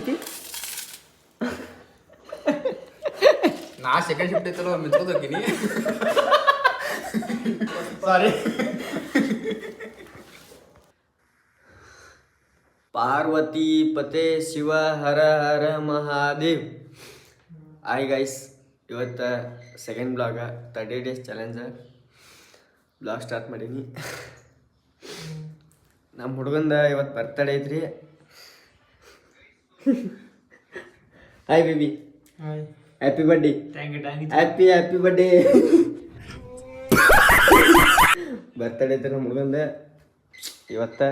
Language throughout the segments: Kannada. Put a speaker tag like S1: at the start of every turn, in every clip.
S1: ಐತಿ
S2: ನಾ ಸೆಕೆಂಡ್ ಶಿಫ್ಟ್ ಐತಲ್ಲ ಮಿಚ್ಕೋದ್ ಹೋಗ್ತೀನಿ ಸಾರಿ
S1: ಪಾರ್ವತಿ ಪತೆ ಶಿವ ಹರ ಹರ ಮಹಾದೇವ್. ಹಾಯ್ ಗೈಸ್, ಇವತ್ತು second blog 30 days challenge blog start ಮಾಡೀನಿ. ನಮ್ಮ ಹುಡುಗಂದ ಇವತ್ತು ಬರ್ತಡೇ ಐತ್ರಿ. Hi baby, happy birthday. Happy birthday. Birthday ಐತೆ ನಮ್ಮ ಹುಡುಗಂದ ಇವತ್ತು.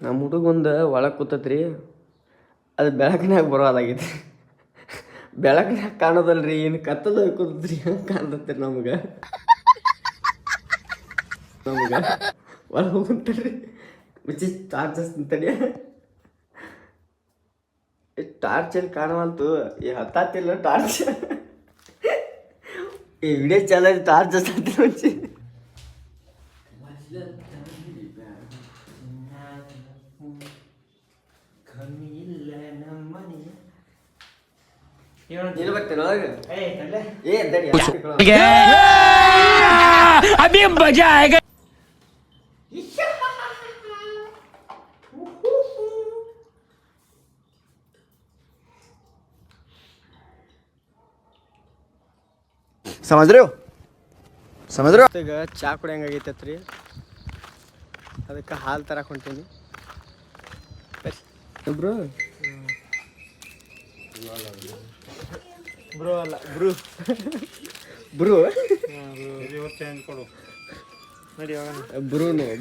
S1: ನಮ್ಮ ಹುಡುಗೊಂದು ಒಳಗೆ ಕೂತತ್ರಿ, ಅದು ಬೆಳಕಿನಾಗ ಬರೋದಾಗೈತಿ. ಬೆಳಕಿನಾಗ ಕಾಣೋದಲ್ರಿ, ಏನು ಕತ್ತದ ಕೂತತ್ರಿ ಹಂಗೆ ಕಾಣ್ತತ್ರಿ ನಮ್ಗೆ. ಒಳಗೆ ಹೋಗ್ತಾರ್ರಿ ಮುಚ್ಚಿ ಟಾರ್ಚಸ್ ತಡಿ. ಟಾರ್ಚಲ್ಲಿ ಕಾಣವಲ್ತು, ಈ ಹತ್ತಿಲ್ಲ ಟಾರ್ಚ್. ಈ ವಿಡಿಯೋ ಚಾಲೆಂಜ್ ಟಾರ್ಚ್ ಹತ್ತಿ ಮುಚ್ಚಿ. ನೀನು ಬರ್ತೇನೆ ಒಳಗೆ. ಏ ತಡಿ
S3: अभी मजा आएगा.
S2: समझ रहे हो
S1: ಈಗ ಚಾ ಕುಡಿಯಂಗಾಗೈತತ್ರಿ, ಅದಕ್ಕೆ ಹಾಲು ತರಕ್ಕೆ ಹೊಂಟೀನಿ. ಬ್ರೋ ಬ್ರೋ ಅಲ್ಲ ಬ್ರೂ ಬ್ರೂ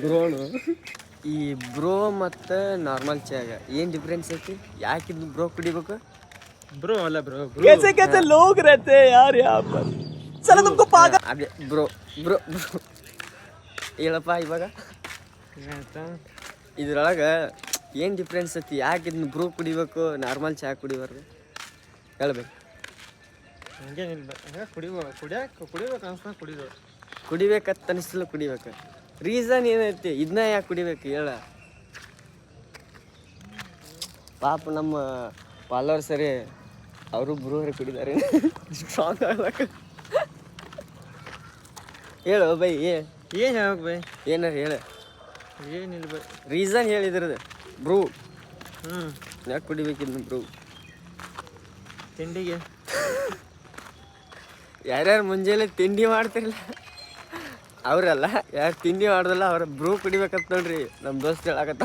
S1: ಬ್ರೋನು. ಈ ಬ್ರೋ ಮತ್ತು ನಾರ್ಮಲ್ ಚಾಗ ಏನು ಡಿಫ್ರೆನ್ಸ್ ಐತಿ? ಯಾಕಿದ್ ಬ್ರೋ ಕುಡಿಬೇಕು?
S3: ब्रो वाला ब्रो
S1: कैसे कैसे लोग रहते हैं यार यहाँ पर. चलो तुमको पागल. अबे ब्रो ब्रो ब्रो ಹೇಳಪ್ಪ ಇವಾಗ. ಇದ್ರೊಳಗೆ ಏನು ಡಿಫ್ರೆನ್ಸ್ ಐತಿ? ಯಾಕೆ ಇದನ್ನ ಬ್ರೋ ಕುಡಿಬೇಕು, ನಾರ್ಮಲ್ ಚಹಾ ಕುಡಿಬಾರ್ದು? ಹೇಳ್ಬೇಕು.
S3: ಹಂಗೇನಿಲ್ಲ, ಕುಡಿಬೇಕು ಅನ್ಸ್ತಾ
S1: ಕುಡಿಬೇಕಂತ ಅನಿಸ್ತಿಲ್ಲ, ಕುಡಿಬೇಕು. ರೀಸನ್ ಏನೈತಿ? ಇದನ್ನ ಯಾಕೆ ಕುಡಿಬೇಕು ಹೇಳ? ಪಾಪ ನಮ್ಮ ಫಾಲೋವರ್ಸ್ ಸರಿ, ಅವರು ಬ್ರೂವರೆ ಕುಡಿದಾರೆ ಸ್ಟ್ರಾಂಗ್ ಆಗ್ಲಕ್ಕ. ಹೇಳು ಬೈ,
S3: ಏನು ಹೇಳ್ಬೇಕು ಬೈ?
S1: ಏನಾರ ಹೇಳು.
S3: ಏನಿಲ್ಲ ಬೈ,
S1: ರೀಸನ್ ಹೇಳಿದ್ರದು ಬ್ರೂ. ಯಾಕೆ ಕುಡಿಬೇಕಿದ್ನು ಬ್ರೂ?
S3: ತಿಂಡಿಗೆ
S1: ಯಾರ್ಯಾರು ಮುಂಜಾನೆ ತಿಂಡಿ ಮಾಡ್ತಿರಲ್ಲ ಅವರಲ್ಲ, ಯಾರು ತಿಂಡಿ ಮಾಡ್ದಲ್ಲ ಅವ್ರ ಬ್ರೂ ಕುಡಿಬೇಕಂತ ನೋಡ್ರಿ ನಮ್ಮ ದೋಸ್ತ್ ಹೇಳಕತ್ತ.